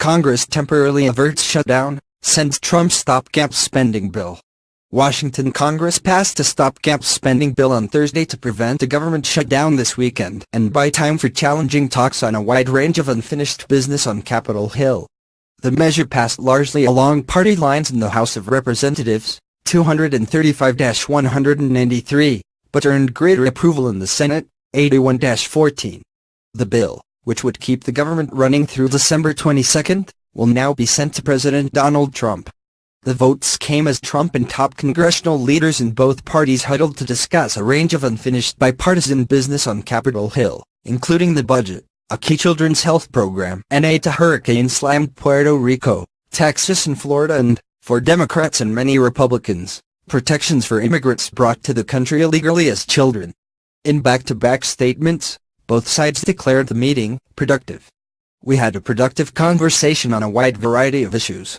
Congress temporarily averts shutdown, sends Trump's stopgap spending bill. Washington Congress passed a stopgap spending bill on Thursday to prevent a government shutdown this weekend and buy time for challenging talks on a wide range of unfinished business on Capitol Hill. The measure passed largely along party lines in the House of Representatives, 235-193, but earned greater approval in the Senate, 81-14. The bill, which would keep the government running through December 22, will now be sent to President Donald Trump. The votes came as Trump and top congressional leaders in both parties huddled to discuss a range of unfinished bipartisan business on Capitol Hill, including the budget, a key children's health program, and aid to hurricane-slammed Puerto Rico, Texas and Florida and, for Democrats and many Republicans, protections for immigrants brought to the country illegally as children. In back-to-back statements, both sides declared the meeting productive. "We had a productive conversation on a wide variety of issues.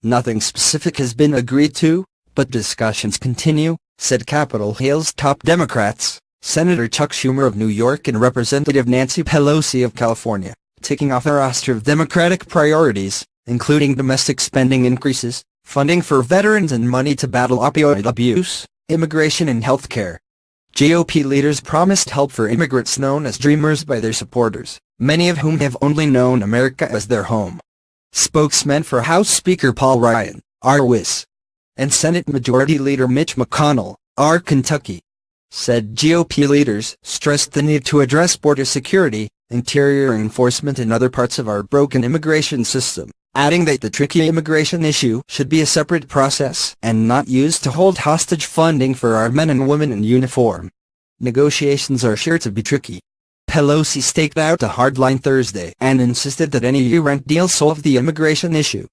Nothing specific has been agreed to, but discussions continue," said Capitol Hill's top Democrats, Senator Chuck Schumer of New York and Representative Nancy Pelosi of California, ticking off a roster of Democratic priorities, including domestic spending increases, funding for veterans and money to battle opioid abuse, immigration and health care. GOP leaders promised help for immigrants known as Dreamers by their supporters, many of whom have only known America as their home. Spokesman for House Speaker Paul Ryan, R.W.I.S., and Senate Majority Leader Mitch McConnell, R. Kentucky, said GOP leaders stressed the need to address border security, interior enforcement and other parts of our broken immigration system, adding that the tricky immigration issue should be a separate process and not used to hold hostage funding for our men and women in uniform. Negotiations are sure to be tricky. Pelosi staked out a hardline Thursday and insisted that any U-rent deal solve the immigration issue.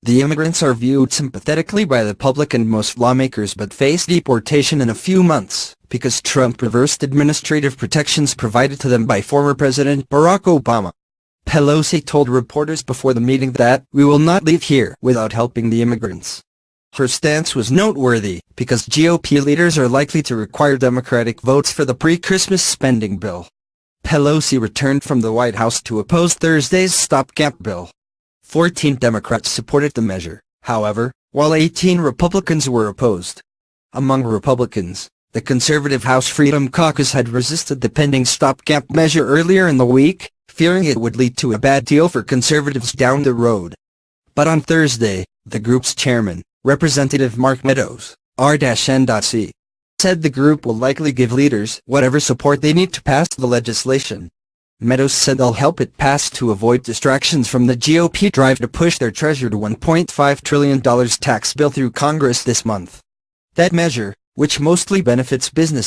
The immigrants are viewed sympathetically by the public and most lawmakers but face deportation in a few months because Trump reversed administrative protections provided to them by former President Barack Obama. Pelosi told reporters before the meeting that, "We will not leave here without helping the immigrants." Her stance was noteworthy because GOP leaders are likely to require Democratic votes for the pre-Christmas spending bill. Pelosi returned from the White House to oppose Thursday's stopgap bill. 14 Democrats supported the measure, however, while 18 Republicans were opposed. Among Republicans, the conservative House Freedom Caucus had resisted the pending stopgap measure earlier in the week, fearing it would lead to a bad deal for conservatives down the road. But on Thursday, the group's chairman, Representative Mark Meadows, R-N.C., said the group will likely give leaders whatever support they need to pass the legislation. Meadows said they'll help it pass to avoid distractions from the GOP drive to push their treasured $1.5 trillion tax bill through Congress this month. That measure, which mostly benefits business